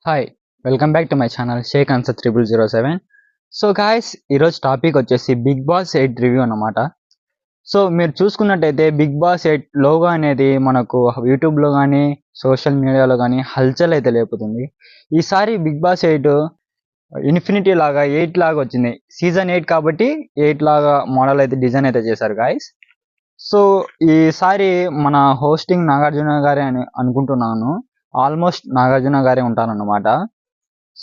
Hi welcome back to my channel shake answer 0007. So guys, ఈరోజు topic వచ్చేసి Bigg Boss 8 review అన్నమాట. So మీరు చూసుకున్నట్టయితే బిగ్ బాస్ 8 లోగో అనేది మనకు యూట్యూబ్లో కానీ సోషల్ మీడియాలో కానీ హల్చల్ అయితే లేపుతుంది. ఈసారి బిగ్ బాస్ 8 ఇన్ఫినిటీ లాగా 8 లాగా వచ్చింది. సీజన్ 8 కాబట్టి 8 లాగా మోడల్ అయితే డిజైన్ అయితే చేశారు గాయస్. సో ఈసారి మన హోస్టింగ్ నాగార్జున గారే అని అనుకుంటున్నాను. ఆల్మోస్ట్ నాగార్జున గారే ఉంటారన్నమాట.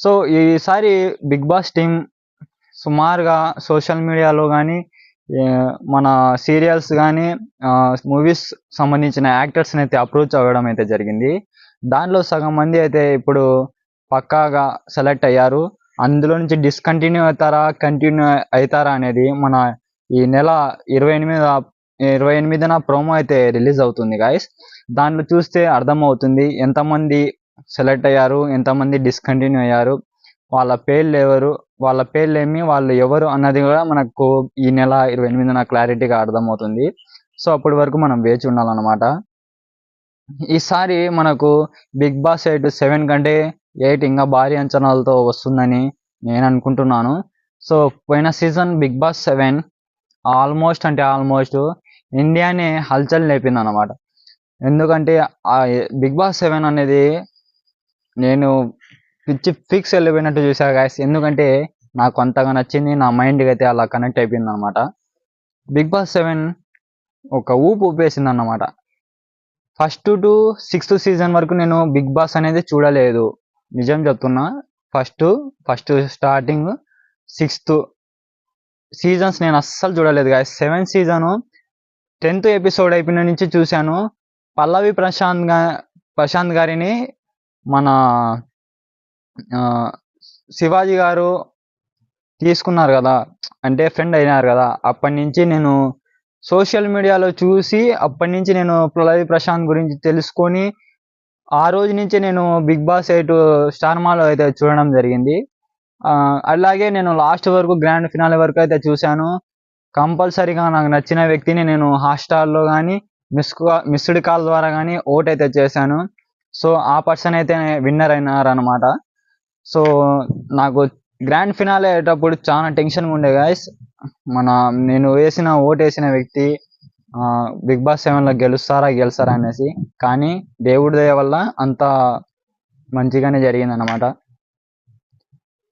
సో ఈసారి బిగ్ బాస్ టీం సుమారుగా సోషల్ మీడియాలో కానీ మన సీరియల్స్ కానీ మూవీస్ సంబంధించిన యాక్టర్స్ని అయితే అప్రోచ్ అవ్వడం అయితే జరిగింది. దానిలో సగం మంది అయితే ఇప్పుడు పక్కాగా సెలెక్ట్ అయ్యారు. అందులో నుంచి డిస్కంటిన్యూ అవుతారా కంటిన్యూ అవుతారా అనేది మన ఈ నెల 28న ప్రోమో అయితే రిలీజ్ అవుతుంది గాయస్. దాంట్లో చూస్తే అర్థమవుతుంది ఎంతమంది సెలెక్ట్ అయ్యారు, ఎంతమంది డిస్కంటిన్యూ అయ్యారు, వాళ్ళ పేర్లు ఏమి, వాళ్ళు ఎవరు అన్నది కూడా మనకు ఈ నెల 28న క్లారిటీగా అర్థమవుతుంది. సో అప్పటి వరకు మనం వేచి ఉండాలన్నమాట. ఈసారి మనకు బిగ్ బాస్ 7 కంటే 8 ఇంకా భారీ అంచనాలతో వస్తుందని నేను అనుకుంటున్నాను. సో పోయిన సీజన్ బిగ్ బాస్ 7 ఆల్మోస్ట్ ఇండియానే హల్చల్ లేపింది అన్నమాట. ఎందుకంటే ఆ బిగ్ బాస్ 7 అనేది నేను పిచ్చి ఫిక్స్ వెళ్ళిపోయినట్టు చూసా గాయస్. ఎందుకంటే నాకు అంతగా నచ్చింది, నా మైండ్కి అయితే అలా కనెక్ట్ అయిపోయింది అనమాట. బిగ్ బాస్ 7 ఒక ఊపేసింది అన్నమాట. ఫస్ట్ టు 6th సీజన్ వరకు నేను బిగ్ బాస్ అనేది చూడలేదు, నిజం చెప్తున్నా. ఫస్ట్ స్టార్టింగ్ 6th సీజన్స్ నేను అస్సలు చూడలేదు guys. 7th season 10th episode అయిపోయిన నుంచి చూశాను. పల్లవి ప్రశాంత్ గారిని మన శివాజీ గారు తీసుకున్నారు కదా, అంటే ఫ్రెండ్ అయినారు కదా. అప్పటి నుంచి నేను సోషల్ మీడియాలో చూసి అప్పటి నుంచి నేను పల్లవి ప్రశాంత్ గురించి తెలుసుకొని ఆ రోజు నుంచి నేను బిగ్ బాస్ 8 స్టార్ మాలో అయితే చూడడం జరిగింది. అలాగే నేను లాస్ట్ వరకు గ్రాండ్ ఫినాలే వరకు అయితే చూశాను. కంపల్సరీగా నాకు నచ్చిన వ్యక్తిని నేను హాట్‌స్టార్‌లో కానీ మిస్డ్ కాల్ ద్వారా కానీ ఓట్ అయితే చేశాను. సో ఆ పర్సన్ అయితే విన్నర్ అయినారనమాట. సో నాకు గ్రాండ్ ఫినాలే అయ్యేటప్పుడు చాలా టెన్షన్గా ఉండే గాయస్. నేను ఓటేసిన వ్యక్తి బిగ్ బాస్ 7లో గెలుస్తారా అనేసి. కానీ దేవుడి దయ వల్ల అంతా మంచిగానే జరిగిందనమాట.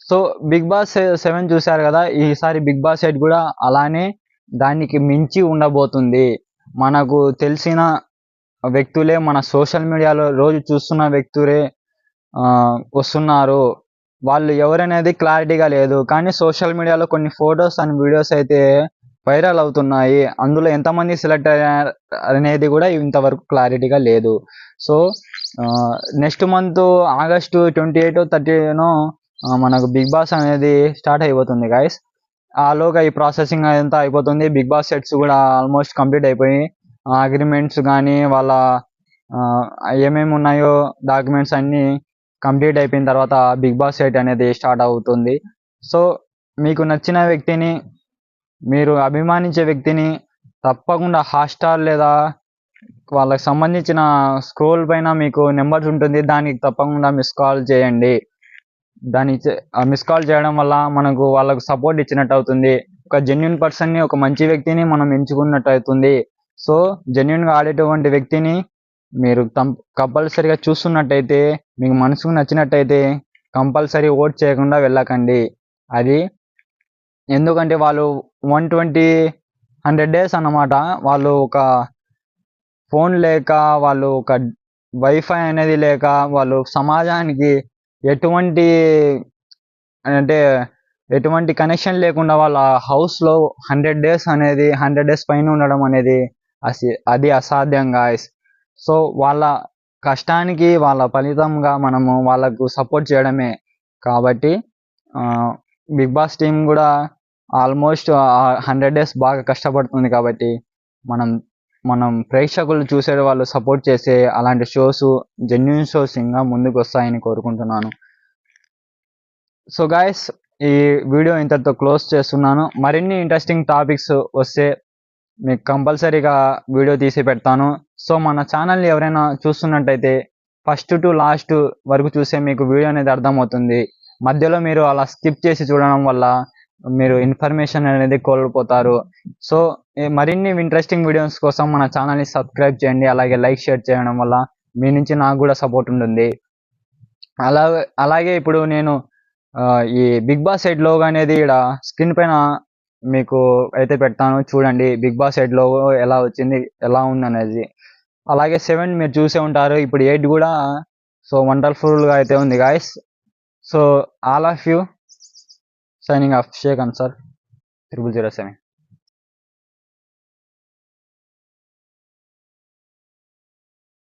సో బిగ్ బాస్ 7 చూశారు కదా, ఈసారి బిగ్ బాస్ 8 కూడా అలానే దానికి మించి ఉండబోతుంది. మనకు తెలిసిన వ్యక్తులే, మన సోషల్ మీడియాలో రోజు చూస్తున్న వ్యక్తులే వస్తున్నారు. వాళ్ళు ఎవరనేది క్లారిటీగా లేదు, కానీ సోషల్ మీడియాలో కొన్ని ఫొటోస్ అండ్ వీడియోస్ అయితే వైరల్ అవుతున్నాయి. అందులో ఎంతమంది సెలెక్ట్ అయ్యారు అనేది కూడా ఇంతవరకు క్లారిటీగా లేదు. సో నెక్స్ట్ మంత్ ఆగస్టు 28, 30 మనకు బిగ్ బాస్ అనేది స్టార్ట్ అయిపోతుంది గాయస్. ఆలోగా ఈ ప్రాసెసింగ్ అంతా అయిపోతుంది. బిగ్ బాస్ సెట్స్ కూడా ఆల్మోస్ట్ కంప్లీట్ అయిపోయి అగ్రిమెంట్స్ కానీ వాళ్ళ ఏమేమి ఉన్నాయో డాక్యుమెంట్స్ అన్నీ కంప్లీట్ అయిపోయిన తర్వాత బిగ్ బాస్ 8 అనేది స్టార్ట్ అవుతుంది. సో మీకు నచ్చిన వ్యక్తిని, మీరు అభిమానించే వ్యక్తిని తప్పకుండా హాట్‌స్టార్ లేదా వాళ్ళకి సంబంధించిన స్క్రోల్ పైన మీకు నెంబర్స్ ఉంటుంది, దానికి తప్పకుండా మిస్ కాల్ చేయండి. మిస్ కాల్ చేయడం వల్ల మనకు వాళ్ళకు సపోర్ట్ ఇచ్చినట్టు అవుతుంది. ఒక జెన్యున్ పర్సన్ని, ఒక మంచి వ్యక్తిని మనం ఎంచుకున్నట్టు అవుతుంది. సో జెన్యున్గా ఆడేటువంటి వ్యక్తిని మీరు కంపల్సరీగా చూస్తున్నట్టయితే, మీకు మనసుకు నచ్చినట్టయితే కంపల్సరీ ఓట్ చేయకుండా వెళ్ళకండి. అది ఎందుకంటే వాళ్ళు 100 డేస్ అన్నమాట. వాళ్ళు ఒక ఫోన్ లేక, వాళ్ళు ఒక వైఫై అనేది లేక, వాళ్ళు సమాజానికి ఎటువంటి కనెక్షన్ లేకుండా వాళ్ళ హౌస్లో 100 డేస్ పైన ఉండడం అనేది అది అసాధ్యం గాయస్. సో వాళ్ళ కష్టానికి వాళ్ళ ఫలితంగా మనము వాళ్ళకు సపోర్ట్ చేయడమే. కాబట్టి బిగ్ బాస్ టీం కూడా ఆల్మోస్ట్ 100 డేస్ బాగా కష్టపడుతుంది. కాబట్టి మనం ప్రేక్షకులు చూసే వాళ్ళు సపోర్ట్ చేసే అలాంటి షోస్, జెన్యున్ షోస్ ఇంకా ముందుకు వస్తాయని కోరుకుంటున్నాను. సో గాయస్, ఈ వీడియో ఇంతటితో క్లోజ్ చేస్తున్నాను. మరిన్ని ఇంట్రెస్టింగ్ టాపిక్స్ వస్తే మీకు కంపల్సరీగా వీడియో తీసి పెడతాను. సో మన ఛానల్ని ఎవరైనా చూస్తున్నట్టయితే ఫస్ట్ టు లాస్ట్ వరకు చూస్తే మీకు వీడియో అనేది అర్థమవుతుంది. మధ్యలో మీరు అలా స్కిప్ చేసి చూడడం వల్ల మీరు ఇన్ఫర్మేషన్ అనేది కోల్పోతారు. సో మరిన్ని ఇంట్రెస్టింగ్ వీడియోస్ కోసం మన ఛానల్ని సబ్స్క్రైబ్ చేయండి. అలాగే లైక్ షేర్ చేయడం వల్ల మీ నుంచి నాకు కూడా సపోర్ట్ ఉంటుంది. అలాగే ఇప్పుడు నేను ఈ బిగ్ బాస్ 8 లోగో అనేది ఇక్కడ స్క్రీన్ పైన మీకు అయితే పెడతాను, చూడండి బిగ్ బాస్ 8 లోగో ఎలా వచ్చింది, ఎలా ఉంది అనేది. అలాగే 7 మీరు చూసే ఉంటారు, ఇప్పుడు 8 కూడా సో వండర్ఫుల్గా అయితే ఉంది guys. So all of you signing off, shake answer 007.